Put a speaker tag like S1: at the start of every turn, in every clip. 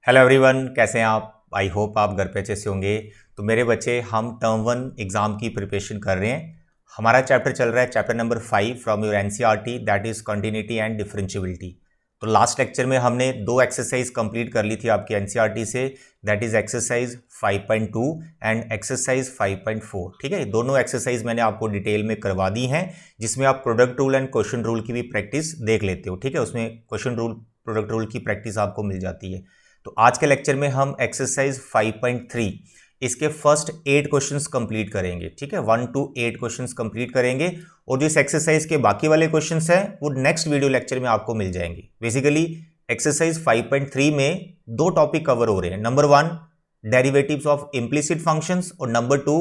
S1: Hello everyone, कैसे हैं आप। आई होप आप घर पे अच्छे से होंगे। तो मेरे बच्चे, हम टर्म 1 एग्ज़ाम की प्रिपरेशन कर रहे हैं। हमारा चैप्टर चल रहा है chapter number 5 from your NCERT, that is continuity and differentiability. तो लास्ट लेक्चर में हमने 2 एक्सरसाइज कंप्लीट कर ली थी आपकी एनसीईआरटी से, that is exercise 5.2 and exercise 5.4। ठीक है, दोनों एक्सरसाइज मैंने आपको डिटेल में करवा दी हैं, जिसमें आप product rule and question rule की भी प्रैक्टिस देख लेते हो। ठीक है, उसमें क्वेश्चन रूल प्रोडक्ट रूल की प्रैक्टिस आपको मिल जाती है। तो आज के लेक्चर में हम एक्सरसाइज 5.3 इसके फर्स्ट 8 क्वेश्चंस कंप्लीट करेंगे। ठीक है, 1 to 8 क्वेश्चंस कंप्लीट करेंगे, और जो इस एक्सरसाइज के बाकी वाले क्वेश्चंस हैं वो नेक्स्ट वीडियो लेक्चर में आपको मिल जाएंगे। बेसिकली एक्सरसाइज 5.3 में 2 टॉपिक कवर हो रहे हैं। Number 1 derivatives of implicit functions, और number 2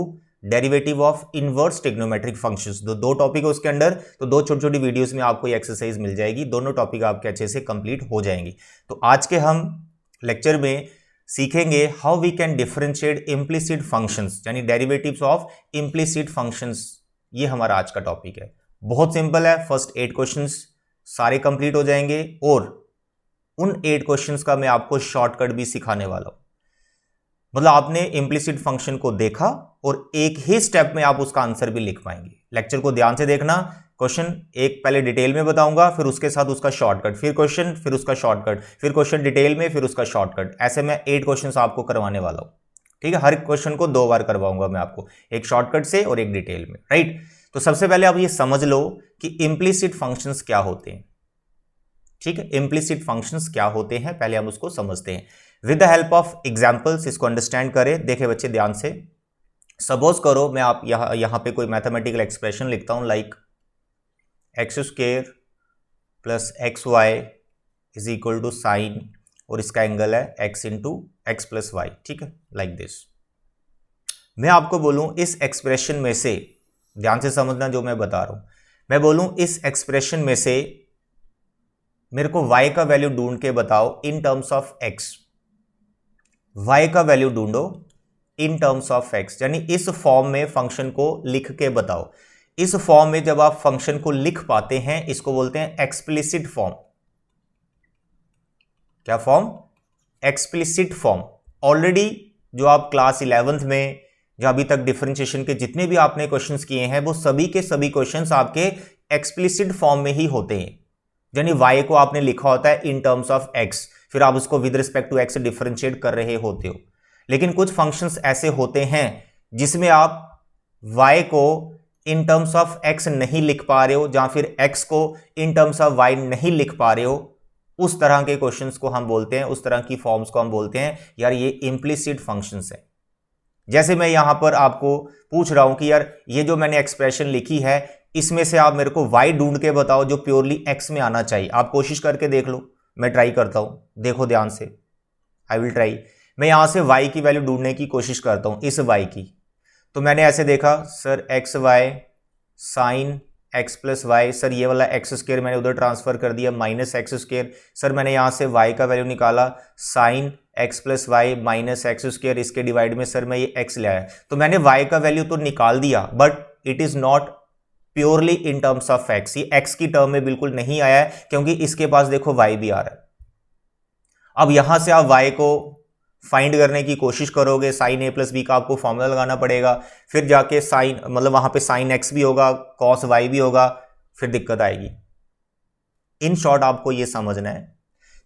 S1: derivative of inverse trigonometric functions. दो टॉपिक है उसके अंदर, तो 2 छोटी छोटी वीडियोस में आपको ये एक्सरसाइज मिल जाएगी। दोनों टॉपिक आपके अच्छे से कंप्लीट हो जाएंगे। तो आज के हम लेक्चर में सीखेंगे how we can differentiate implicit functions, यानी डेरिवेटिव्स ऑफ इम्प्लिसिट फंक्शंस। ये हमारा आज का टॉपिक है। बहुत सिंपल है, फर्स्ट 8 क्वेश्चंस सारे कंप्लीट हो जाएंगे, और उन 8 क्वेश्चंस का मैं आपको शॉर्टकट भी सिखाने वाला हूं। मतलब आपने इम्प्लिसिट फंक्शन को देखा और एक ही स्टेप में आप उसका आंसर भी लिख पाएंगे। लेक्चर को ध्यान से देखना। क्वेश्चन एक पहले डिटेल में बताऊंगा, फिर उसके साथ उसका शॉर्टकट, फिर क्वेश्चन, फिर उसका शॉर्टकट, फिर क्वेश्चन डिटेल में, फिर उसका शॉर्टकट। ऐसे मैं 8 क्वेश्चन आपको करवाने वाला हूं। ठीक है, हर क्वेश्चन को 2 बार करवाऊंगा मैं आपको, एक शॉर्टकट से और एक डिटेल में। राइट, तो सबसे पहले आप ये समझ लो कि इम्प्लिसिट फंक्शंस क्या होते हैं। ठीक है, इम्प्लिसिट फंक्शंस क्या होते हैं, पहले हम उसको समझते हैं with the help of examples. इसको अंडरस्टैंड करें। देखे बच्चे ध्यान से, सपोज करो मैं आप यहां पे कोई मैथमेटिकल एक्सप्रेशन लिखता हूं, like x square plus x y is equal to sine, और इसका एंगल है x into x plus y. ठीक है, लाइक दिस। मैं आपको बोलूं इस एक्सप्रेशन में से, ध्यान से समझना जो मैं बता रहा हूं, मैं बोलूं इस एक्सप्रेशन में से मेरे को y का वैल्यू ढूंढ के बताओ in terms of x। y का वैल्यू ढूंढो इन टर्म्स ऑफ x, यानी इस फॉर्म में फंक्शन को लिख के बताओ। इस फॉर्म में जब आप फंक्शन को लिख पाते हैं, इसको बोलते हैं एक्सप्लिसिट फॉर्म। क्या फॉर्म? Explicit form. ऑलरेडी जो आप क्लास 11th में, जो अभी तक डिफरेंशिएशन के जितने भी आपने क्वेश्चंस किए हैं, वो सभी के सभी क्वेश्चंस आपके एक्सप्लिसिट फॉर्म में ही होते हैं। यानी y को आपने लिखा होता है इन टर्म्स ऑफ x, फिर आप उसको with respect to x differentiate कर रहे होते हो। लेकिन कुछ फंक्शंस ऐसे होते हैं जिसमें आप y को इन टर्म्स ऑफ x नहीं लिख पा रहे हो, या फिर x को इन टर्म्स ऑफ y नहीं लिख पा रहे हो। उस तरह के क्वेश्चंस को हम बोलते हैं, उस तरह की फॉर्म्स को हम बोलते हैं यार ये इम्प्लिसिट फंक्शंस है। जैसे मैं यहां पर आपको पूछ रहा हूं कि यार ये जो मैंने एक्सप्रेशन लिखी है, इसमें से आप मेरे को y ढूंढ के बताओ जो प्योरली x में आना चाहिए। आप कोशिश करके देख लो, मैं ट्राई करता हूं, देखो ध्यान से। I will try. मैं यहां से y की वैल्यू ढूंढने की कोशिश करता हूं, इस y की। तो मैंने ऐसे देखा, sir x y sine x plus y, sir ये वाला एक्स स्क्वायर मैंने उधर ट्रांसफर कर दिया, माइनस एक्स स्क्वायर। सर मैंने यहां से y का वैल्यू निकाला, sine x plus y minus x square, इसके डिवाइड में सर मैं ये x ले आया। तो मैंने y का वैल्यू तो निकाल दिया, but it is not purely in terms of x। ये x की टर्म में बिल्कुल नहीं आया है, क्योंकि इसके पास देखो y भी आ रहा है। अब यहां से आप y को फाइंड करने की कोशिश करोगे, साइन a प्लस बी का आपको फॉर्मूला लगाना पड़ेगा, फिर जाके साइन, मतलब वहां पे साइन x भी होगा, कॉस y भी होगा, फिर दिक्कत आएगी। इन शॉर्ट आपको यह समझना है,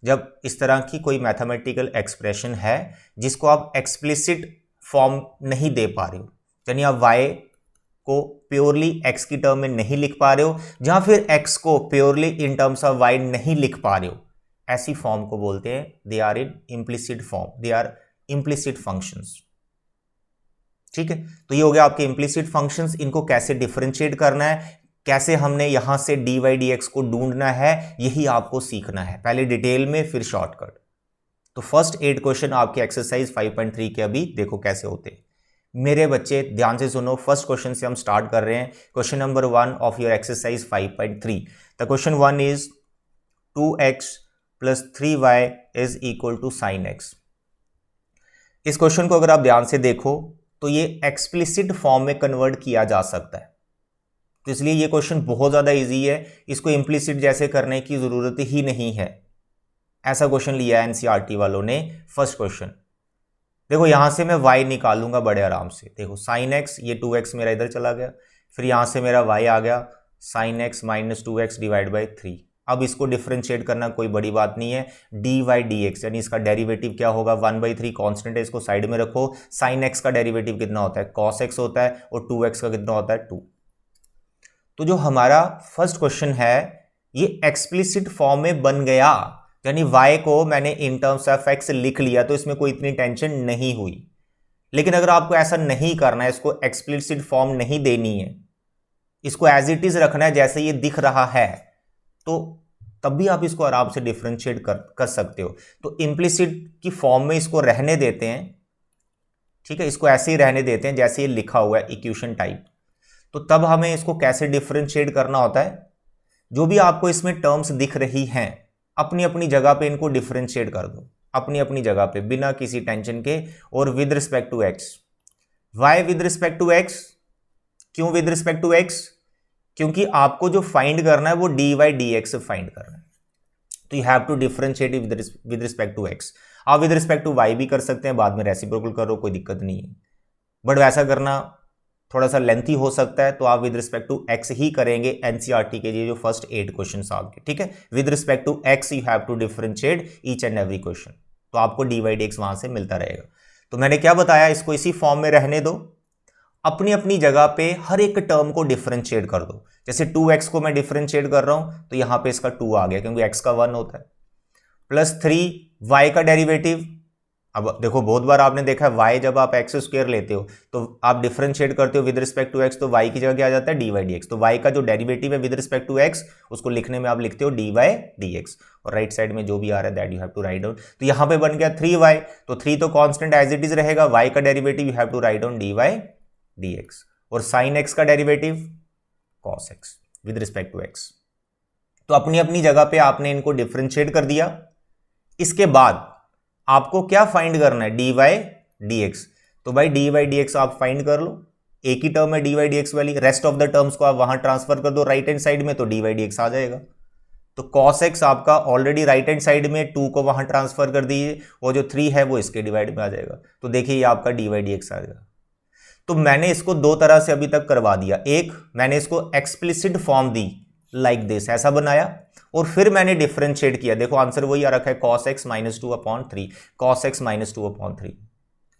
S1: जब इस तरह की कोई मैथमेटिकल एक्सप्रेशन है जिसको आप एक्सप्लिसिट फॉर्म नहीं दे पा रहे हो, यानी आप y को प्योरली x की टर्म में नहीं लिख पा रहे हो, या फिर x को purely in terms of y नहीं लिख पा रहे हो, ऐसी फॉर्म को बोलते हैं they are in implicit form, they are implicit functions. ठीक है, तो ये हो गया आपके इम्प्लिसिट फंक्शंस। इनको कैसे डिफरेंशिएट करना है, कैसे हमने यहां से dy dx को ढूंढना है, यही आपको सीखना है, पहले डिटेल में फिर शॉर्टकट। तो फर्स्ट 8 क्वेश्चन आपके एक्सरसाइज 5.3 के अभी देखो कैसे होते हैं। मेरे बच्चे ध्यान से सुनो, फर्स्ट क्वेश्चन से हम स्टार्ट कर रहे हैं। Question number 1 of your exercise 5.3। The question 1 is 2x plus 3y is equal to sine x। इस क्वेश्चन को अगर आप ध्यान से देखो तो ये एक्सप्लिसिट फॉर्म में कन्वर्ट किया जा सकता है, तो इसलिए ये क्वेश्चन बहुत ज्यादा इजी है, इसको इम्प्लिसिट जैसे करने की जरूरत ही नहीं है। ऐसा क्वेश्चन लिया है एनसीईआरटी वालों ने। फर्स्ट क्वेश्चन देखो, यहां से मैं y निकालूंगा बड़े आराम से। देखो साइन एक्स, ये 2x मेरा इधर चला गया, फिर यहां से मेरा y आ गया sine x minus 2x divide by 3। अब इसको डिफरेंशिएट करना कोई बड़ी बात नहीं है। डी वाई डी एक्स यानी इसका डेरिवेटिव क्या होगा, 1/3 कॉन्स्टेंट है, इसको साइड में रखो। साइन एक्स का डेरिवेटिव कितना होता है, कॉस एक्स होता है, और 2x का कितना होता है, 2। तो जो हमारा फर्स्ट क्वेश्चन है ये एक्सप्लिसिट फॉर्म में बन गया, यानी y को मैंने इन टर्म्स ऑफ x लिख लिया, तो इसमें कोई इतनी टेंशन नहीं हुई। लेकिन अगर आपको ऐसा नहीं करना है, इसको एक्सप्लिसिट फॉर्म नहीं देनी है, इसको एज इट इज रखना है जैसे ये दिख रहा है, तो तब भी आप इसको आराम से डिफरेंशिएट कर सकते हो। तो इम्प्लिसिट की फॉर्म में इसको रहने देते हैं, ठीक है, इसको ऐसे ही रहने देते हैं जैसे ये लिखा हुआ है इक्वेशन टाइप। तो तब हमें इसको कैसे डिफरेंशिएट करना होता है, जो भी आपको इसमें टर्म्स दिख रही हैं अपनी अपनी जगह पे इनको डिफरेंशिएट कर दो, अपनी अपनी जगह पे बिना किसी टेंशन के। और with respect to x, y with respect to x, क्यों विद रिस्पेक्ट टू एक्स, क्योंकि आपको जो फाइंड करना है वो d y d x find करना है, तो you have to differentiate with respect to x. आप विद रिस्पेक्ट टू वाई भी कर सकते हैं, बाद में रेसिप्रोकल करो, कोई दिक्कत नहीं है, बट वैसा करना थोड़ा सा लेंथी हो सकता है, तो आप विद रिस्पेक्ट टू एक्स ही करेंगे एनसीईआरटी के लिए जो फर्स्ट 8 क्वेश्चन आपके, ठीक है। With respect to x you have to differentiate each and every question, तो आपको डी वाई डी एक्स वहां से मिलता रहेगा। तो मैंने क्या बताया, इसको इसी फॉर्म में रहने दो, अपनी अपनी जगह पे हर एक टर्म को डिफरेंशिएट कर दो। जैसे 2x को मैं डिफरेंशिएट कर रहा हूं, तो यहां पे इसका 2 आ गया क्योंकि x का 1 होता है, प्लस 3y का डेरिवेटिव। अब देखो बहुत बार आपने देखा है y जब आप एक्स स्क्वायर लेते हो तो आप डिफरेंशिएट करते हो विद रिस्पेक्ट टू x, तो y की जगह क्या आ जाता है, डी वाई डी एक्स। तो y का जो डेरिवेटिव है विद रिस्पेक्ट टू x, उसको लिखने में आप लिखते हो डी वाई डी एक्स, और राइट साइड में जो भी आ रहा है that you have to write down. तो यहां पे बन गया 3y, तो 3 तो कांस्टेंट एज इट इज रहेगा, y का derivative you have to write down d y d x, और साइन एक्स का derivative cos x with respect to x. तो अपनी अपनी जगह पे आपने इनको डिफरेंशिएट कर दिया। इसके बाद आपको क्या फाइंड करना है, डी वाई डी एक्स। तो भाई डी वाई डी एक्स आप फाइंड कर लो, एक ही टर्म है डी वाई डी एक्स वाली, रेस्ट ऑफ द टर्म्स को आप वहां ट्रांसफर कर दो राइट हैंड साइड में, तो डी वाई डी एक्स आ जाएगा। तो कॉस एक्स आपका ऑलरेडी राइट हैंड साइड में 2 को वहां ट्रांसफर कर दीजिए, और जो 3 है वो इसके डिवाइड में आ जाएगा, तो देखिए ये आपका डी वाई डी एक्स आ जाएगा। तो मैंने इसको दो तरह से अभी तक करवा दिया, एक मैंने इसको explicit form the like this, ऐसा बनाया, और फिर मैंने डिफरेंशिएट किया। देखो आंसर वही आ रखा है, cos x minus 2/3, cos x minus 2/3।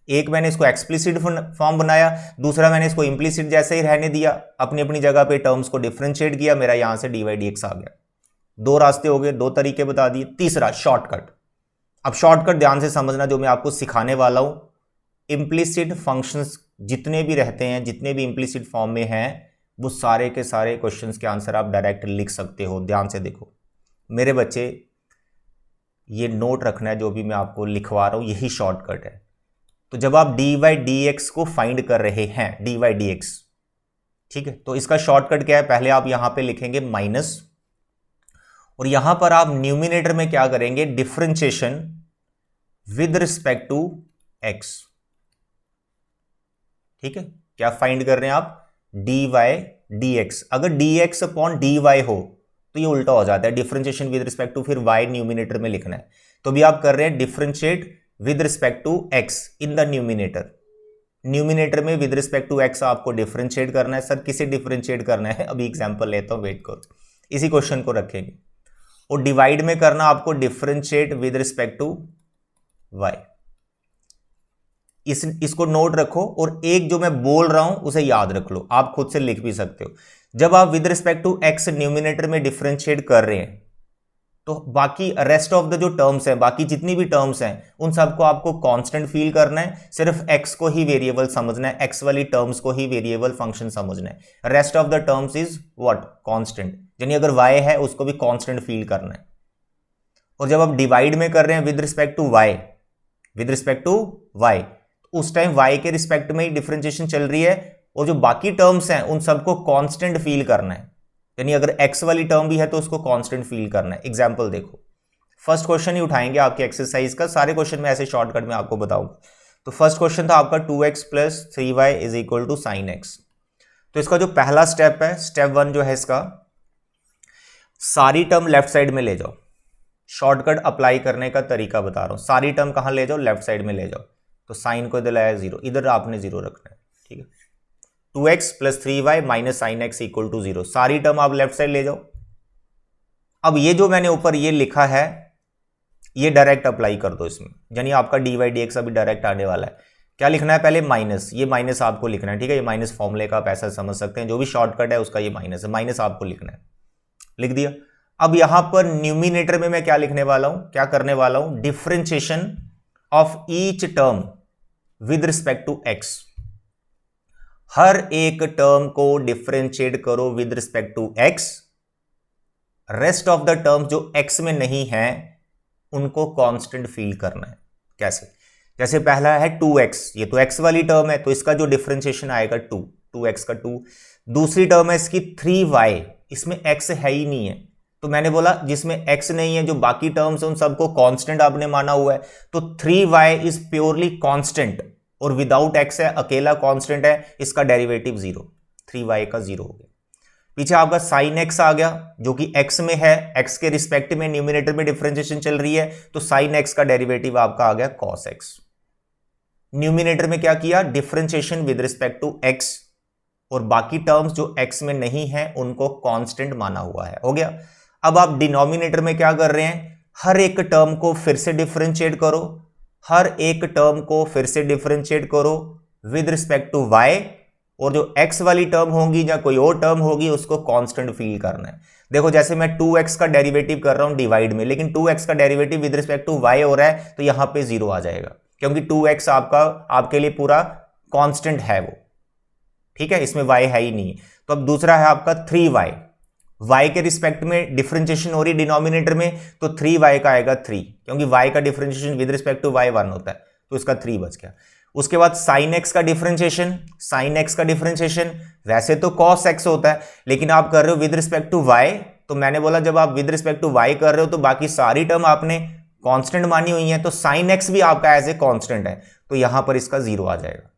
S1: एक मैंने इसको एक्सप्लिसिट फॉर्म बनाया, दूसरा मैंने इसको इंप्लिसिट जैसे ही रहने दिया, अपनी अपनी जगह पे टर्म्स को डिफरेंशिएट किया, मेरा यहां से डी वाई डी एक्स आ गया। दो रास्ते हो गए, दो तरीके बता दिए। तीसरा शॉर्टकट, अब शॉर्टकट ध्यान से समझना जो मैं आपको सिखाने वाला हूं। इंप्लिसिट फंक्शंस जितने भी रहते हैं, जितने भी इंप्लिसिट फॉर्म में हैं, वो सारे के सारे क्वेश्चंस के आंसर आप डायरेक्ट लिख सकते हो। ध्यान से देखो मेरे बच्चे, ये नोट रखना है, जो भी मैं आपको लिखवा रहा हूं यही शॉर्टकट है। तो जब आप डी वाई डी एक्स को फाइंड कर रहे हैं, डी वाई डी एक्स, ठीक है, तो इसका शॉर्टकट क्या है, पहले आप यहां पे लिखेंगे माइनस, और यहां पर आप न्यूमिनेटर में क्या करेंगे, differentiation with respect to x, ठीक है। क्या फाइंड कर रहे हैं आप, डी वाई डी एक्स। अगर d x upon d y हो तो ये उल्टा हो जाता है, डिफरेंशिएशन विद रिस्पेक्ट टू, फिर वाई न्यूमिनेटर में लिखना है। तो भी आप कर रहे हैं differentiate with respect to x in the numerator. Numerator में विद रिस्पेक्ट टू एक्स आपको डिफरेंशिएट करना है। सर किसे डिफरेंशिएट करना है, अभी एग्जांपल लेता हूं, वेट करो, इसी क्वेश्चन को रखेंगे। और डिवाइड में करना आपको differentiate with respect to y. इसको नोट रखो, और एक जो मैं बोल रहा हूं उसे याद रख लो, आप खुद से लिख भी सकते हो। जब आप with respect to x numerator में डिफरेंशिएट कर रहे हैं, तो बाकी रेस्ट ऑफ द जो टर्म्स हैं, बाकी जितनी भी टर्म्स हैं, उन सबको आपको कांस्टेंट फील करना है। सिर्फ एक्स को ही वेरिएबल समझना है, एक्स वाली टर्म्स को ही वेरिएबल फंक्शन समझना है। Rest of the terms is what, constant. यानी अगर वाई है उसको भी कांस्टेंट फील करना है। और जब आप डिवाइड में कर रहे हैं with respect to y, with respect to y, उस टाइम y के रिस्पेक्ट में ही डिफरेंशिएशन चल रही है, और जो बाकी टर्म्स हैं उन सबको कांस्टेंट फील करना है। यानी अगर x वाली टर्म भी है तो उसको कांस्टेंट फील करना है। एग्जांपल देखो, फर्स्ट क्वेश्चन ही उठाएंगे आपके एक्सरसाइज का, सारे क्वेश्चन में ऐसे शॉर्टकट में आपको बताऊंगा। तो फर्स्ट क्वेश्चन था आपका 2x plus 3y is equal to sine x. तो इसका जो पहला स्टेप है, स्टेप 1 जो है इसका, सारी टर्म लेफ्ट साइड में ले जाओ, शॉर्टकट अप्लाई करने का तरीका बता रहा हूं। सारी टर्म कहां ले जाओ, लेफ्ट साइड में ले जाओ। तो साइन को इधर लाया 0, इधर आपने 0 रखना है, ठीक है। 2x plus 3y minus sine x equal to 0, सारी टर्म आप लेफ्ट साइड ले जाओ। अब ये जो मैंने ऊपर ये लिखा है ये डायरेक्ट अप्लाई कर दो इसमें, यानी आपका dy dx अभी डायरेक्ट आने वाला है। क्या लिखना है पहले, माइनस, ये माइनस आपको लिखना है, ठीक है। ये माइनस फॉर्मूले का आप ऐसा समझ सकते हैं, जो भी शॉर्टकट है उसका ये माइनस है, माइनस आपको लिखना है, लिख दिया। अब यहां पर न्यूमिनेटर में मैं क्या लिखने वाला हूं, क्या करने वाला हूं, differentiation of each term with respect to x। हर एक टर्म को डिफरेंशिएट करो with respect to x। Rest of the term जो x में नहीं है उनको कांस्टेंट फील करना है। कैसे, जैसे पहला है 2x, ये तो x वाली टर्म है, तो इसका जो डिफरेंशिएशन आएगा 2x का 2। दूसरी टर्म है इसकी 3y, इसमें x है ही नहीं है, तो मैंने बोला जिसमें x नहीं है, जो बाकी टर्म्स हैं उन सबको कांस्टेंट आपने माना हुआ है, तो 3y इज प्योरली कांस्टेंट, और विदाउट x है, अकेला कांस्टेंट है, इसका डेरिवेटिव 0, 3y का 0 हो गया। पीछे आपका साइन एक्स आ गया, जो कि x में है, x के रिस्पेक्ट में न्यूमिनेटर में डिफरेंशिएशन चल रही है, तो साइन एक्स का डेरिवेटिव आपका आ गया कॉस एक्स। न्यूमिनेटर में क्या किया, differentiation with respect to x, और बाकी टर्म्स जो x में नहीं है उनको कांस्टेंट माना हुआ है, हो गया। अब आप डिनोमिनेटर में क्या कर रहे हैं, हर एक टर्म को फिर से डिफरेंशिएट करो, हर एक टर्म को फिर से डिफरेंशिएट करो विद रिस्पेक्ट टू y, और जो x वाली टर्म होगी या कोई और टर्म होगी उसको कांस्टेंट फील करना है। देखो जैसे मैं 2x का डेरिवेटिव कर रहा हूं डिवाइड में, लेकिन 2x का derivative with respect to y हो रहा है, तो यहां पे 0 आ जाएगा, क्योंकि 2x आपका आपके लिए पूरा कांस्टेंट है वो, ठीक है, इसमें y है ही नहीं। तो अब दूसरा है आपका 3y, y के रिस्पेक्ट में डिफरेंशिएशन हो रही डिनोमिनेटर में, तो 3y का आएगा 3, क्योंकि y का differentiation with respect to y 1 होता है, तो इसका 3 बच गया। उसके बाद साइन एक्स का डिफरेंशिएशन, साइन एक्स का डिफरेंशिएशन वैसे तो कॉस एक्स होता है, लेकिन आप कर रहे हो विद रिस्पेक्ट टू y, तो मैंने बोला जब आप विद रिस्पेक्ट टू y कर रहे हो तो बाकी सारी टर्म आपने कांस्टेंट मानी हुई है, तो साइन एक्स भी आपका एज ए कांस्टेंट है, तो यहां पर इसका 0 आ जाएगा।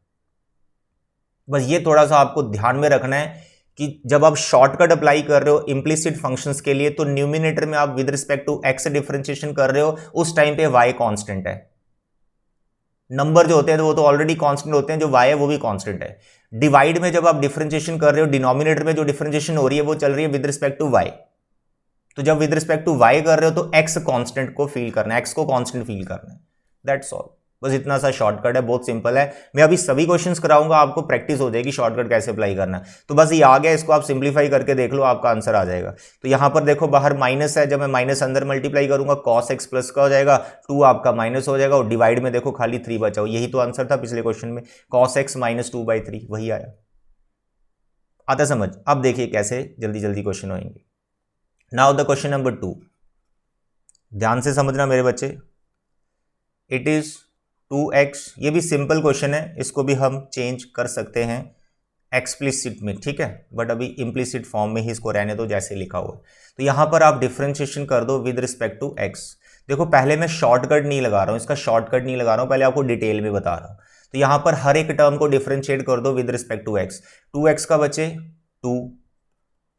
S1: बस ये थोड़ा सा आपको ध्यान में रखना है कि जब आप शॉर्टकट अप्लाई कर रहे हो इम्प्लिसिट फंक्शंस के लिए, तो न्यूमिनेटर में आप with respect to x differentiation कर रहे हो, उस टाइम पे y कांस्टेंट है। नंबर जो होते हैं वो तो ऑलरेडी कांस्टेंट होते हैं, जो y है वो भी कांस्टेंट है। डिवाइड में जब आप डिफरेंशिएशन कर रहे हो, डिनोमिनेटर में जो डिफरेंशिएशन हो रही है वो चल रही है विद रिस्पेक्ट टू y, तो जब विद रिस्पेक्ट टू y कर रहे हो तो x कांस्टेंट को फील करना है, x को कांस्टेंट फील करना है, दैट्स ऑल। बस इतना सा शॉर्टकट है, बहुत सिंपल है। मैं अभी सभी क्वेश्चंस कराऊंगा, आपको प्रैक्टिस हो जाएगी शॉर्टकट कैसे अप्लाई करना है। तो बस ये आ गया, इसको आप सिंप्लीफाई करके देख लो, आपका आंसर आ जाएगा। तो यहां पर देखो बाहर माइनस है, जब मैं माइनस अंदर मल्टीप्लाई करूंगा कॉस एक्स प्लस का हो जाएगा, 2 आपका माइनस हो जाएगा, और डिवाइड में देखो खाली 3 बचा हो, यही तो आंसर था पिछले क्वेश्चन में, कॉस एक्स माइनस 2/3, वही आया। आता समझ? अब देखिए कैसे जल्दी जल्दी क्वेश्चन होंगे। नाउ द क्वेश्चन नंबर 2, ध्यान से समझना मेरे बच्चे। इट इज 2x, ये भी सिंपल क्वेश्चन है, इसको भी हम चेंज कर सकते हैं एक्सप्लिसिट में, ठीक है, बट अभी इम्प्लिसिट फॉर्म में ही इसको रहने दो जैसे लिखा हुआ है। तो यहां पर आप डिफरेंशिएशन कर दो विद रिस्पेक्ट टू x। देखो पहले मैं शॉर्टकट नहीं लगा रहा हूं, इसका शॉर्टकट नहीं लगा रहा हूं, पहले आपको डिटेल में बता रहा हूं। तो यहां पर हर एक टर्म को डिफरेंशिएट कर दो with respect to x। 2x का बचे 2,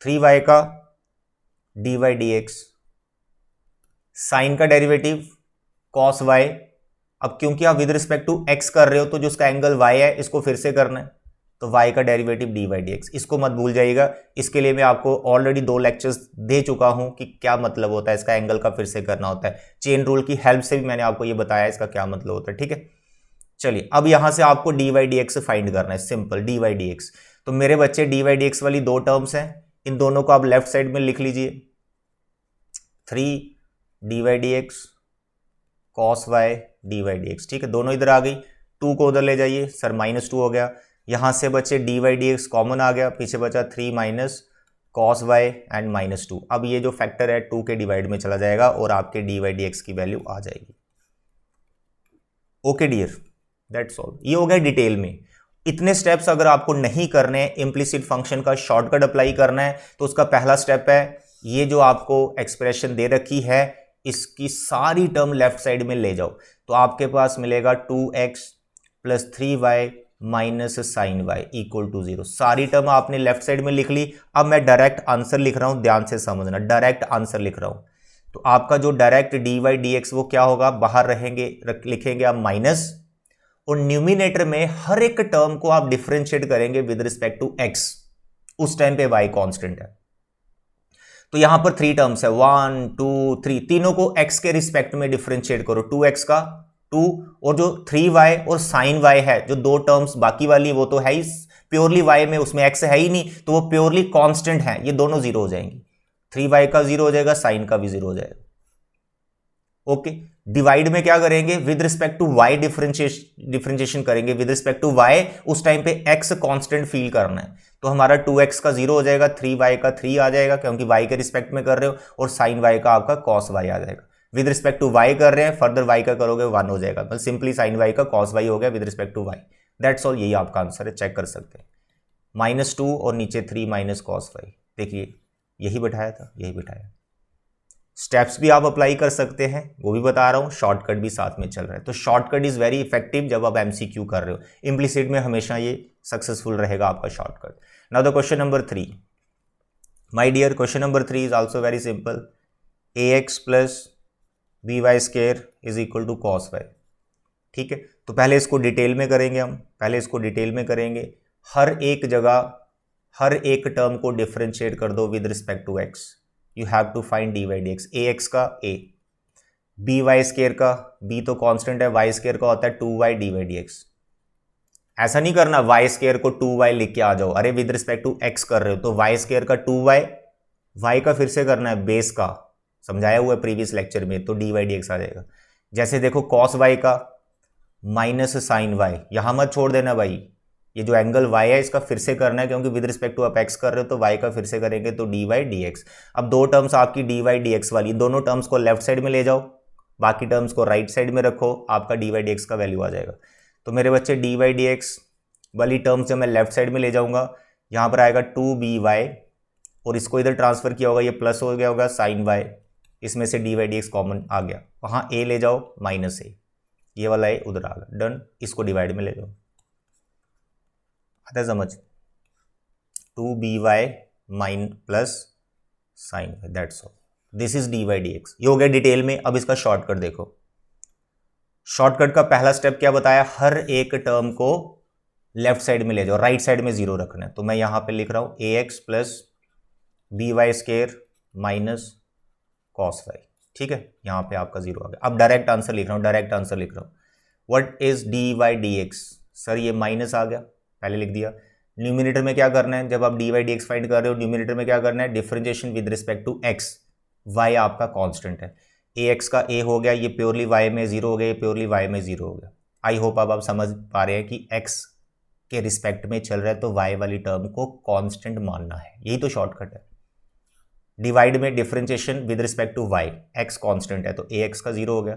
S1: 3y का dy dx, साइन का डेरिवेटिव cos y। अब क्योंकि आप विद रिस्पेक्ट टू x कर रहे हो तो जो उसका एंगल y है इसको फिर से करना है, तो y का डेरिवेटिव dy dx, इसको मत भूल जाइएगा। इसके लिए मैं आपको ऑलरेडी 2 लेक्चर्स दे चुका हूं कि क्या मतलब होता है इसका, एंगल का फिर से करना होता है। चेन रूल की हेल्प से भी मैंने आपको ये बताया इसका क्या मतलब होता है, ठीक है। चलिए अब यहां से आपको dy dx फाइंड करना है, सिंपल dy dx। तो मेरे बच्चे dy dx वाली 2 टर्म्स हैं, इन दोनों को आप लेफ्ट साइड में लिख लीजिए, 3 dy dx cos y dy dx, ठीक है, दोनों इधर आ गई, 2 को उधर ले जाइए, सर -2 हो गया। यहां से बचे dy dx कॉमन आ गया, पीछे बचा 3 माइनस cos y एंड -2। अब ये जो फैक्टर है 2 के डिवाइड में चला जाएगा और आपके dy dx की वैल्यू आ जाएगी। Okay dear, that's all. ये हो गया डिटेल में। इतने स्टेप्स अगर आपको नहीं करने हैं, इम्प्लिसिट फंक्शन का शॉर्टकट अप्लाई करना है, तो उसका पहला स्टेप है ये जो आपको एक्सप्रेशन दे रखी है इसकी सारी टर्म लेफ्ट साइड में ले जाओ, तो आपके पास मिलेगा 2x plus 3y minus sine y equal to 0। सारी टर्म आपने लेफ्ट साइड में लिख ली। अब मैं डायरेक्ट आंसर लिख रहा हूं, ध्यान से समझना, डायरेक्ट आंसर लिख रहा हूं। तो आपका जो direct d y d x वो क्या होगा, बाहर रहेंगे, लिखेंगे आप माइनस, और न्यूमिनेटर में हर एक टर्म को आप डिफरेंशिएट करेंगे विद रिस्पेक्ट टू एक्स। उस टाइम पे वाई कांस्टेंट है। तो यहां पर 3 टर्म्स है, 1 2 3, तीनों को x के रिस्पेक्ट में डिफरेंशिएट करो, 2x का 2, और जो 3y और sin y है, जो 2 टर्म्स बाकी वाली वो तो है ही प्योरली y में, उसमें x है ही नहीं, तो वो प्योरली कांस्टेंट है, ये दोनों जीरो हो जाएंगी। 3y का जीरो हो जाएगा, sin का भी जीरो हो जाएगा। ओके, डिवाइड में क्या करेंगे, with respect to y differentiation करेंगे विद रिस्पेक्ट टू y, उस टाइम पे x कांस्टेंट फील करना है। तो हमारा 2x का जीरो हो जाएगा, 3y का 3 आ जाएगा क्योंकि y के रिस्पेक्ट में कर रहे हो, और sin y का आपका cos y आ जाएगा। विद रिस्पेक्ट टू y कर रहे हैं, फर्दर y का करोगे 1 हो जाएगा, मतलब सिंपली sin y का cos y हो गया with respect to y। That's all, यही आपका आंसर है, चेक कर सकते हैं। -2 और नीचे 3 माइनस cos y, देखिए यही बिठाया था, यही बिठाया। स्टेप्स भी आप अप्लाई कर सकते हैं, वो भी बता रहा हूं, शॉर्टकट भी साथ में चल रहा है। तो शॉर्टकट इज वेरी इफेक्टिव जब आप एमसीक्यू कर रहे हो, इम्प्लिसिट में हमेशा ये सक्सेसफुल रहेगा आपका shortcut. Now the question number 3, my dear, question number 3 is also very simple. ax plus b y square is equal to cos y. ठीक है, तो पहले इसको डिटेल में करेंगे हम, पहले इसको डिटेल में करेंगे। हर एक जगह हर एक टर्म को डिफरेंशिएट कर दो with respect to x। You have to find d y d x. A x का a, बी वाई स्केयर का, b तो कांस्टेंट है, वाई स्केयर का होता है 2y D y d x. ऐसा नहीं करना वाई स्केयर को 2y लिख के आ जाओ, अरे विद रिस्पेक्ट टू x कर रहे हो तो वाई स्केयर का 2y, y का फिर से करना है बेस का, समझाया हुआ है प्रीवियस लेक्चर में, तो डी वाई डी एक्स आ जाएगा। जैसे देखो cos y का माइनस साइन y, यहां मत छोड़ देना भाई, ये जो एंगल y है इसका फिर से करना है क्योंकि विद रिस्पेक्ट टू आप x कर रहे हो तो y का फिर से करेंगे तो डी वाई डी एक्स। अब दो टर्म्स आपकी डी वाई डी एक्स वाली, दोनों टर्म्स को लेफ्ट साइड में ले जाओ, बाकी टर्म्स को राइट साइड में रखो, आपका डी वाई डी एक्स का वैल्यू आ जाएगा। तो मेरे बच्चे डी वाई डी एक्स वाली टर्म्स जब मैं लेफ्ट साइड में ले जाऊंगा, यहाँ पर आएगा 2by, और इसको इधर ट्रांसफर किया होगा, ये प्लस हो गया होगा साइन y, इसमें से d y d x common आ गया, वहाँ a ले जाओ -a, ये वाला a उधर आ गया, डन। इसको डिवाइड में ले जाओ, आता है समझ, 2by minus plus sine y, that's all, this is d y d x. ये हो गया डिटेल में। अब इसका शॉर्टकट देखो, शॉर्टकट का पहला स्टेप क्या बताया, हर एक टर्म को लेफ्ट साइड में ले जाओ, राइट साइड में जीरो रखना है। तो मैं यहां पे लिख रहा हूं ax plus b y square minus cos y. ठीक है, यहां पे आपका जीरो आ गया। अब डायरेक्ट आंसर लिख रहा हूं, डायरेक्ट आंसर लिख रहा हूं, what is d y d x. Sir ये माइनस आ गया, पहले लिख दिया। न्यूमिनेटर में क्या करना है, जब आप d y d x find कर रहे हो, न्यूमिनेटर में क्या करना है, differentiation with respect to x, y आपका कांस्टेंट है, ax का a हो गया, ये प्योरली y में जीरो हो गया, ये प्योरली y में जीरो हो गया। आई होप अब आप समझ पा रहे हैं कि x के रिस्पेक्ट में चल रहा है तो y वाली टर्म को कांस्टेंट मानना है, यही तो शॉर्टकट है। डिवाइड में differentiation with respect to y, x constant है तो ax का जीरो हो गया,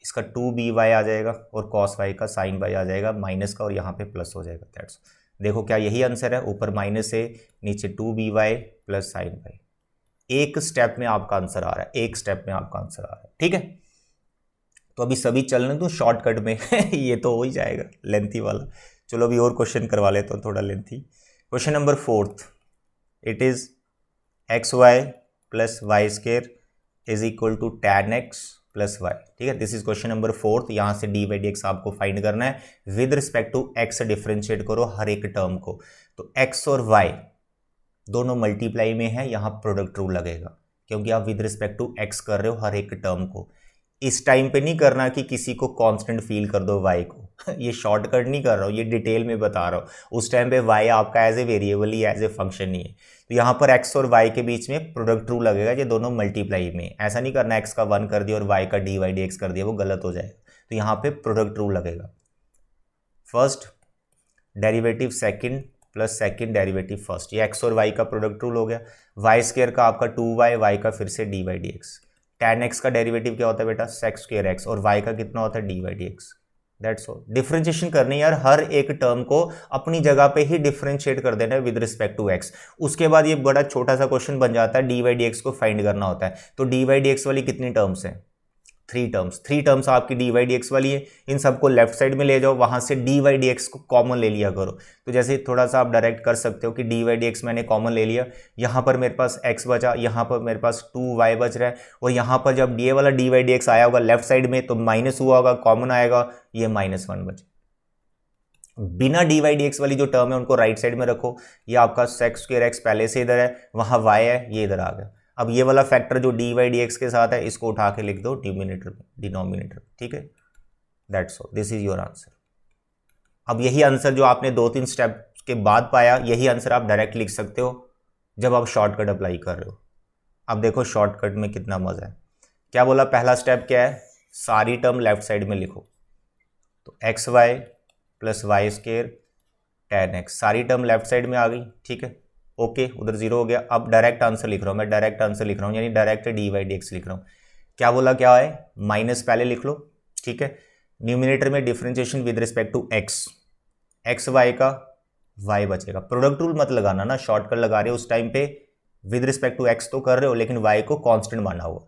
S1: इसका 2by आ जाएगा और cos y का sin y आ जाएगा माइनस का, और यहाँ पे प्लस हो जाएगा। दैट्स, देखो क्या यही आंसर है, ऊपर माइनस है, नीचे 2by प्लस sin y। एक स्टेप में आपका आंसर आ रहा है, एक स्टेप में आपका आंसर आ रहा है। ठीक है, तो अभी सभी चलने तो शॉर्टकट में ये तो हो ही जाएगा लेंथी वाला। चलो अभी और क्वेश्चन करवा लेता हूँ थोड़ा lengthy. Question number 4, it is x y plus y square is equal to tan x plus y. ठीक है, दिस इज क्वेश्चन नंबर 4। यहाँ से डी वाई डी एक्स आपको फाइंड करना है, with respect to x differentiate करो हर एक टर्म को। तो x और y दोनों मल्टीप्लाई में है, यहाँ प्रोडक्ट रूल लगेगा क्योंकि आप विद रिस्पेक्ट टू x कर रहे हो हर एक टर्म को। इस टाइम पे नहीं करना कि किसी को कांस्टेंट फील कर दो y को ये शॉर्टकट नहीं कर रहा हूँ, ये डिटेल में बता रहा हूँ। उस टाइम पे y आपका एज ए वेरिएबल ही, एज ए फंक्शन नहीं है। तो यहाँ पर x और y के बीच में प्रोडक्ट रूल लगेगा, ये दोनों मल्टीप्लाई में। ऐसा नहीं करना x का 1 कर दिया और y का डी वाई डी एक्स कर दिया, वो गलत हो जाएगा। तो यहाँ पे प्रोडक्ट रूल लगेगा, first derivative second plus second derivative first, ये x और y का प्रोडक्ट रूल हो गया। वाई स्क्वायर का आपका 2y, y का फिर से d y d x. tan x का डेरिवेटिव क्या होता है बेटा, sec स्क्वायर x, और y का कितना होता है, d y d x. That's all. Differentiation करनी है यार, हर एक टर्म को अपनी जगह पे ही डिफरेंशिएट कर देना है विद रिस्पेक्ट टू x। उसके बाद ये बड़ा छोटा सा क्वेश्चन बन जाता है, डी वाई डी एक्स को फाइंड करना होता है। तो डी वाई डी एक्स वाली कितनी टर्म्स हैं, थ्री टर्म्स आपकी डी वाई डी एक्स वाली है, इन सबको लेफ्ट साइड में ले जाओ, वहां से डी वाई डी एक्स को कॉमन ले लिया करो। तो जैसे थोड़ा सा आप डायरेक्ट कर सकते हो कि डी वाई डी एक्स मैंने कॉमन ले लिया, यहाँ पर मेरे पास x बचा, यहाँ पर मेरे पास 2y बच रहा है, और यहाँ पर जब ये वाला डी वाई डी एक्स आया होगा लेफ्ट साइड में तो माइनस हुआ होगा, कॉमन आएगा, ये -1 बचे। बिना डी वाई डी एक्स वाली जो टर्म है उनको राइट साइड में रखो, ये आपका सेक्स स्क्वायर एक्स पहले से इधर है, वहाँ y है, ये इधर आ गया। अब ये वाला फैक्टर जो डी वाई डी एक्स के साथ है इसको उठा के लिख दो डिनोमिनेटर में, ठीक है, that's all, this is your answer. अब यही आंसर जो आपने 2-3 स्टेप के बाद पाया, यही आंसर आप डायरेक्ट लिख सकते हो जब आप शॉर्टकट अप्लाई कर रहे हो। अब देखो शॉर्टकट में कितना मजा है। क्या बोला, पहला स्टेप क्या है, सारी टर्म लेफ्ट साइड में लिखो, तो x y plus y square tan x, सारी टर्म लेफ्ट साइड में आ गई, ठीक है, ओके, उधर 0 हो गया। अब डायरेक्ट आंसर लिख रहा हूँ मैं, डायरेक्ट आंसर लिख रहा हूँ, यानी direct d y d x लिख रहा हूँ। क्या बोला, क्या है, माइनस पहले लिख लो, ठीक है, न्यूमिनेटर में differentiation with respect to x, x y का y बचेगा। प्रोडक्ट रूल मत लगाना ना, शॉर्टकट लगा रहे हो उस टाइम पे, विद रिस्पेक्ट टू x तो कर रहे हो लेकिन y को कांस्टेंट माना हुआ,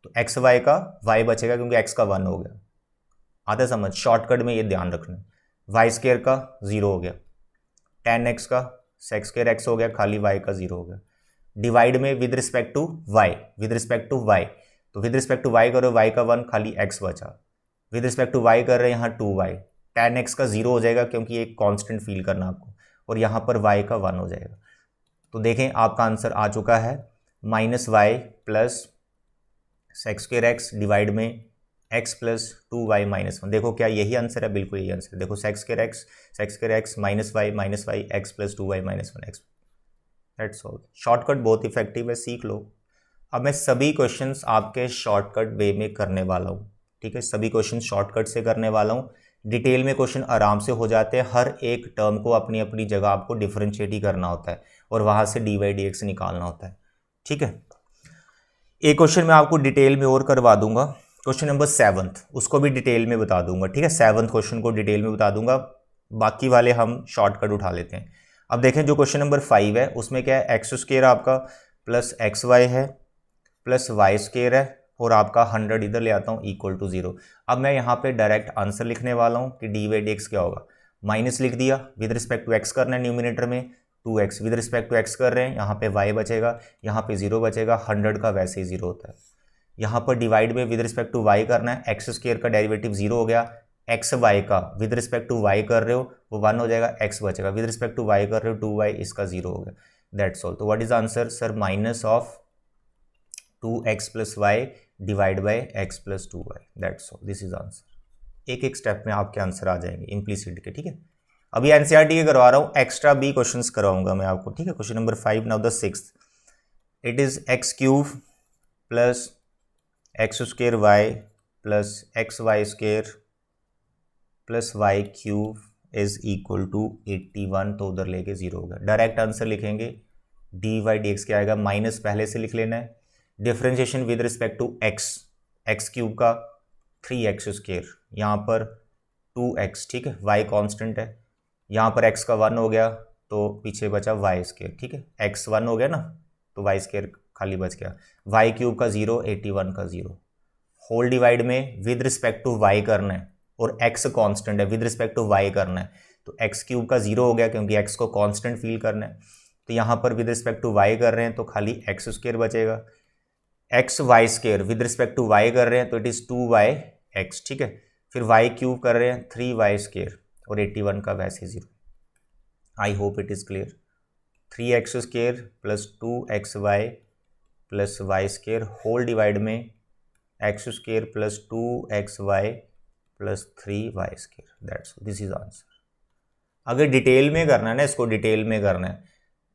S1: तो एक्स वाई का y बचेगा क्योंकि x का 1 हो गया। आता समझ, शॉर्टकट में ये ध्यान रखना। वाई स्क्वायर का 0 हो गया, tan x का सेक्स स्क्वायर एक्स हो गया, खाली y का 0 हो गया। डिवाइड में with respect to y, with respect to y, तो विद रिस्पेक्ट टू y करो, y का 1, खाली x बचा। विद रिस्पेक्ट टू y कर रहे हैं यहाँ 2y, tan x का 0 हो जाएगा क्योंकि एक कांस्टेंट फील करना आपको, और यहाँ पर y का 1 हो जाएगा। तो देखें आपका आंसर आ चुका है -y plus sex square x divide में x प्लस 2y -1। देखो क्या यही आंसर है, बिल्कुल यही आंसर है। देखो sex square x -y x plus 2y -1 x, that's all. Shortcut बहुत इफेक्टिव है, सीख लो। अब मैं सभी क्वेश्चंस आपके शॉर्टकट वे में करने वाला हूँ, ठीक है, सभी क्वेश्चन शॉर्टकट से करने वाला हूँ। डिटेल में क्वेश्चन आराम से हो जाते हैं, हर एक टर्म को अपनी अपनी जगह आपको डिफरेंशिएट ही करना होता है और वहाँ से डी वाई डी एक्स निकालना होता है, ठीक है। एक क्वेश्चन मैं आपको डिटेल में और करवा दूंगा, क्वेश्चन नंबर 7, उसको भी डिटेल में बता दूंगा, ठीक है, 7th क्वेश्चन को डिटेल में बता दूंगा, बाकी वाले हम शॉर्टकट उठा लेते हैं। अब देखें जो क्वेश्चन नंबर 5 है उसमें क्या है, एक्स स्क्वायर आपका प्लस एक्स वाई है प्लस वाई स्क्वायर है, और आपका 100 इधर ले आता हूँ इक्वल टू 0। अब मैं यहाँ पे डायरेक्ट आंसर लिखने वाला हूँ कि डी वाई डी एक्स क्या होगा, माइनस लिख दिया, विद रिस्पेक्ट टू एक्स करना है न्यूमिनेटर में 2x, with respect to x कर रहे हैं, यहाँ पे y बचेगा, यहाँ पे 0 बचेगा, 100 का वैसे ही 0 होता है। यहाँ पर डिवाइड में विद रिस्पेक्ट टू y करना है, एक्स स्क्वायर का डेरिवेटिव 0 हो गया, एक्स वाई का विद रिस्पेक्ट टू y कर रहे हो वो 1 हो जाएगा, x बचेगा, विद रिस्पेक्ट टू y कर रहे हो 2y, इसका 0 हो गया, दैट्स ऑल। तो what is answer sir, minus of 2x plus y divide by x plus 2y, that's all, this is answer. एक एक स्टेप में आपके आंसर आ जाएंगे इम्प्लीसिट के, ठीक है। अभी एनसीईआरटी के करवा रहा हूँ, एक्स्ट्रा भी क्वेश्चंस करवाऊंगा मैं आपको, ठीक है। Question number 5 now the 6th, it is x cube plus x square y plus x y square plus y cube is equal to 81, तो उधर लेके 0 होगा। डायरेक्ट आंसर लिखेंगे, डी वाई डी एक्स क्या आएगा, माइनस पहले से लिख लेना है, differentiation with respect to x, x cube का 3x स्क्वायर, यहाँ पर 2x, ठीक है, y कांस्टेंट है, यहाँ पर x का 1 हो गया तो पीछे बचा y स्क्वायर, ठीक है, x 1 हो गया ना तो y स्क्वायर खाली बच गया, y क्यूब का 0, 81 का 0, होल डिवाइड में विद रिस्पेक्ट टू y करना है और x कांस्टेंट है, विद रिस्पेक्ट टू y करना है, तो x क्यूब का 0 हो गया क्योंकि x को कांस्टेंट फील करना है, तो यहाँ पर विद रिस्पेक्ट टू y कर रहे हैं तो खाली x स्क्वायर बचेगा, x y square with respect to y कर रहे हैं तो इट इज़ 2yx, ठीक है, फिर y क्यूब कर रहे हैं 3y स्क्वायर और 81 का वैसे 0। I hope it is clear. 3x square plus 2xy plus y square whole divide में x square plus 2xy plus 3y square, that's this is answer. अगर डिटेल में करना है ना, इसको डिटेल में करना है,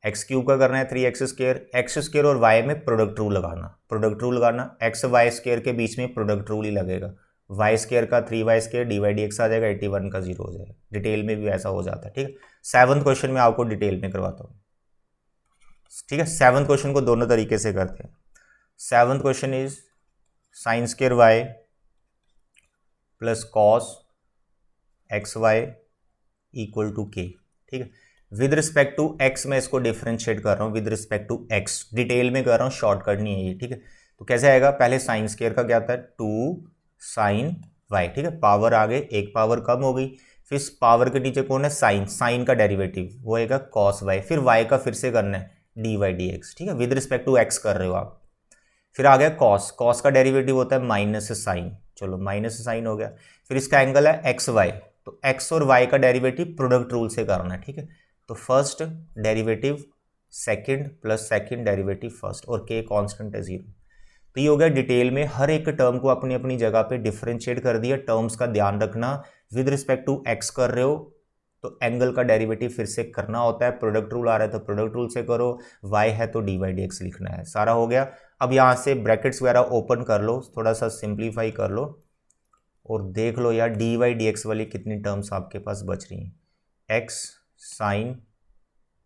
S1: एक्स क्यूब का करना है 3x स्क्वायर, एक्स स्क्वायर और y में प्रोडक्ट रूल लगाना, प्रोडक्ट रूल लगाना, एक्स वाई स्क्वायर के बीच में प्रोडक्ट रूल ही लगेगा, वाई स्क्वायर का 3y square d y d x आ जाएगा, 81 का 0 हो जाएगा। डिटेल में भी ऐसा हो जाता है, ठीक है। 7th क्वेश्चन में आपको डिटेल में करवाता हूँ, ठीक है। 7th क्वेश्चन को दोनों तरीके से करते हैं। 7th question is sine square y plus cos x y equal to k, ठीक है। विद रिस्पेक्ट टू एक्स मैं इसको डिफरेंशिएट कर रहा हूँ, with respect to x detail में कर रहा हूँ, शॉर्टकट नहीं है ये, ठीक है। तो कैसे आएगा, पहले साइन स्क्वायर का क्या था 2 साइन वाई, ठीक है, पावर आगे एक पावर कम हो गई, फिर इस पावर के नीचे कौन है, साइन, साइन का डेरिवेटिव वो आएगा कॉस वाई, फिर वाई का फिर से करना है डी वाई डी एक्स, ठीक है, विद रिस्पेक्ट टू एक्स कर रहे हो आप। फिर आ गया कॉस, कॉस का डेरिवेटिव होता है माइनस साइन, चलो माइनस साइन हो गया। फिर इसका एंगल है एक्स वाई, तो एक्स और वाई का डेरिवेटिव प्रोडक्ट रूल से करना है, ठीक है। तो first derivative second plus second derivative first, और के कांस्टेंट है 0। तो ये हो गया डिटेल में हर एक टर्म को अपनी अपनी जगह पे डिफरेंशिएट कर दिया। टर्म्स का ध्यान रखना, विद रिस्पेक्ट टू एक्स कर रहे हो तो एंगल का डेरिवेटिव फिर से करना होता है, प्रोडक्ट रूल आ रहा है तो प्रोडक्ट रूल से करो, वाई है तो डी वाई डी एक्स लिखना है। सारा हो गया। अब यहाँ से ब्रैकेट्स वगैरह ओपन कर लो, थोड़ा सा सिंप्लीफाई कर लो और देख लो यार डी वाई डी एक्स वाली कितनी टर्म्स आपके पास बच रही हैं। X sine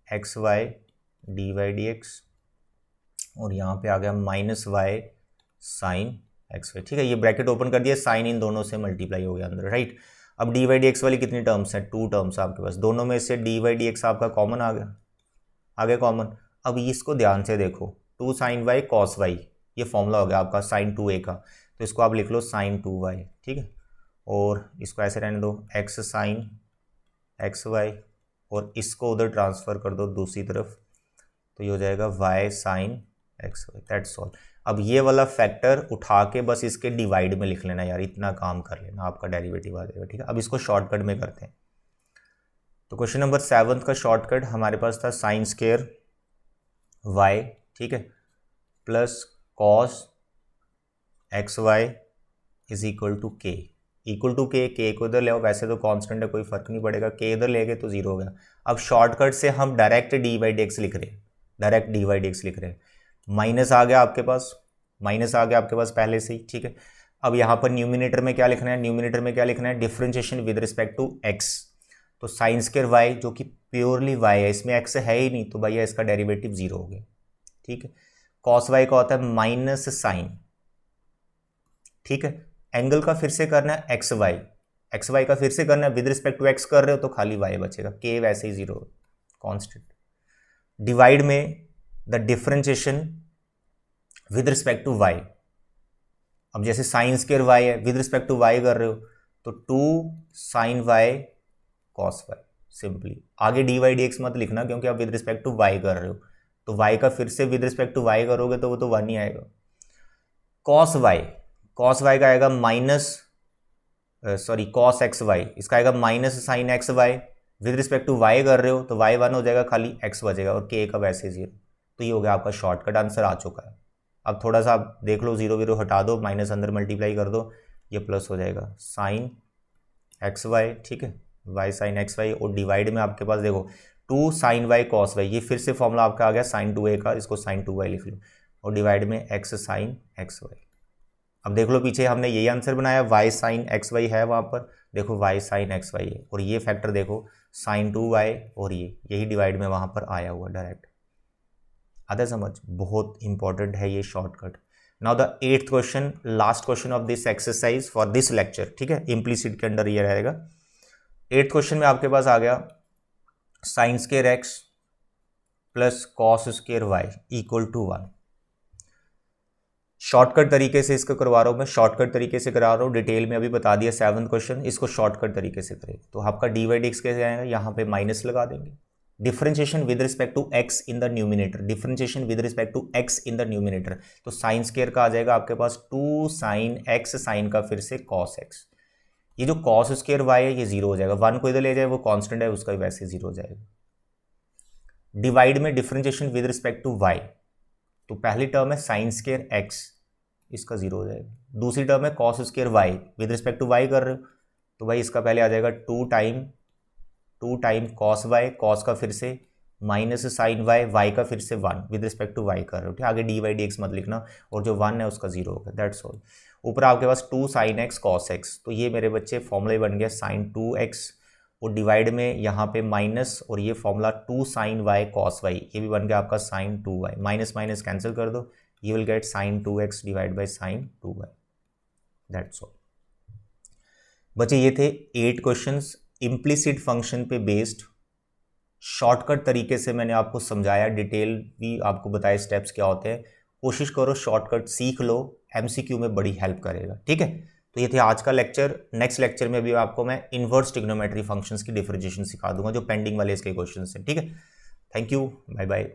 S1: x y d y d x, और यहाँ पे आ गया minus y sine x y, ठीक है। ये ब्रैकेट ओपन कर दिया, साइन इन दोनों से मल्टीप्लाई हो गया अंदर, राइट। अब डी वाई डी एक्स वाली कितनी टर्म्स हैं, 2 टर्म्स आपके पास, दोनों में से डी वाई डी एक्स आपका कॉमन आ गया कॉमन। अब इसको ध्यान से देखो, 2 साइन वाई कॉस वाई, ये फॉर्मूला हो गया आपका साइन 2a का, तो इसको आप लिख लो साइन 2y, ठीक है। और इसको ऐसे रहने दो एक्स साइन एक्स वाई, और इसको उधर ट्रांसफ़र कर दो दूसरी तरफ, तो ये हो जाएगा y sine x y, that's all. अब ये वाला फैक्टर उठा के बस इसके डिवाइड में लिख लेना यार, इतना काम कर लेना, आपका डेरिवेटिव आ जाएगा, ठीक है। अब इसको शॉर्टकट में करते हैं। तो क्वेश्चन नंबर 7 का शॉर्टकट हमारे पास था साइन स्क्वायर वाई, ठीक है, plus cos x y is equal to k, equal to k को इधर ले आओ, वैसे तो कांस्टेंट है कोई फर्क नहीं पड़ेगा, के इधर ले गए तो 0 हो गया। अब शॉर्टकट से हम direct d y d x लिख रहे हैं, direct d y d x लिख रहे हैं। माइनस आ गया आपके पास, माइनस आ गया आपके पास पहले से ही, ठीक है। अब यहाँ पर न्यूमिनेटर में क्या लिखना है, न्यूमिनेटर में क्या लिखना है, differentiation with respect to x. तो साइन स्क्वायर वाई जो कि प्योरली वाई है, इसमें एक्स है ही नहीं, तो भैया इसका डेरिवेटिव 0 हो गया, ठीक है। कॉस वाई का होता है माइनस साइन, ठीक है। एंगल का फिर से करना है एक्स वाई का फिर से करना है, विद रिस्पेक्ट टू एक्स कर रहे हो तो खाली वाई बचेगा, के वैसे ही 0 कांस्टेंट। डिवाइड में the differentiation with respect to y, अब जैसे साइन स्क्वायर वाई है, विद रिस्पेक्ट टू वाई कर रहे हो तो 2 sine y cos y, simply. आगे डी वाई डी एक्स मत लिखना क्योंकि आप विद रिस्पेक्ट टू वाई कर रहे हो, तो वाई का फिर से विद रिस्पेक्ट टू वाई करोगे तो वो तो 1 ही आएगा। कॉस वाई का आएगा माइनस कॉस एक्स वाई, इसका आएगा minus sine x y, with respect to y कर रहे हो तो वाई 1 हो जाएगा, खाली एक्स बचेगा, और के का वैसे 0। तो ये हो गया आपका शॉर्टकट आंसर आ चुका है। अब थोड़ा सा आप देख लो, 0 हटा दो, माइनस अंदर मल्टीप्लाई कर दो, ये प्लस हो जाएगा साइन एक्स वाई, ठीक है, वाई साइन एक्स वाई, और डिवाइड में आपके पास देखो 2 साइन वाई कॉस वाई, ये फिर से फॉर्मूला आपका आ गया साइन 2a का, इसको साइन 2y लिख लो, और डिवाइड में एक्स साइन एक्स वाई। अब देख लो पीछे हमने यही आंसर बनाया, वाई साइन एक्स वाई है वहाँ पर, देखो वाई साइन एक्स वाई है, और ये फैक्टर देखो साइन 2y, और ये यही डिवाइड में वहाँ पर आया हुआ डायरेक्ट। आता समझ, बहुत इंपॉर्टेंट है ये shortcut. Now the 8th question, last question of this exercise for this lecture, ठीक है, इम्प्लीसिट के अंडर ये रहेगा। 8th क्वेश्चन में आपके पास आ गया sine square x plus cos square y equal to 1। Shortcut तरीके से इसको करवा रहा हूँ मैं, शॉर्टकट तरीके से करा रहा हूँ, डिटेल में अभी बता दिया 7th क्वेश्चन, इसको शॉर्टकट तरीके से करें तो आपका डी वाई डी एक्स कैसे आएगा, यहाँ पे माइनस लगा देंगे, differentiation with respect to x in the numerator, differentiation with respect to x in the numerator, तो साइन स्क्वायर का आ जाएगा आपके पास 2 साइन एक्स, साइन का फिर से कॉस एक्स, ये जो कॉस स्क्वायर वाई है ये 0 हो जाएगा, 1 को इधर ले जाए वो कांस्टेंट है उसका भी वैसे 0 हो जाएगा। डिवाइड में differentiation with respect to y, तो पहली टर्म है साइन स्क्वायर एक्स, इसका 0 हो जाएगा, दूसरी टर्म है cos square y, with respect to y कर रहे हो तो भाई इसका पहले आ जाएगा 2 टाइम कॉस वाई, कॉस का फिर से माइनस साइन वाई, वाई का फिर से 1, विद रिस्पेक्ट टू वाई कर रहे हो, ठीक है। आगे डी वाई डी एक्स मत लिखना, और जो 1 है उसका 0 होगा, दैट्स ऑल। ऊपर आपके पास 2 साइन एक्स कॉस एक्स, तो ये मेरे बच्चे फॉर्मूला बन गया साइन 2x, और डिवाइड में यहाँ पे माइनस, और ये formula 2 sine y cos y, ये भी बन गया आपका sign 2y, minus minus cancel कर दो, you will get sin 2x divide by sin 2y, that's all. बच्चे ये थे 8 क्वेश्चंस इम्प्लिसिट फंक्शन पे बेस्ड, शॉर्टकट तरीके से मैंने आपको समझाया, डिटेल भी आपको बताया स्टेप्स क्या होते हैं, कोशिश करो शॉर्टकट सीख लो, एमसीक्यू में बड़ी हेल्प करेगा, ठीक है। तो ये थे आज का लेक्चर। नेक्स्ट लेक्चर में भी आपको मैं इनवर्स ट्रिग्नोमेट्री फंक्शंस की डिफरेंशिएशन सिखा दूंगा जो पेंडिंग वाले इसके क्वेश्चन हैं। ठीक है, थैंक यू, बाय बाय।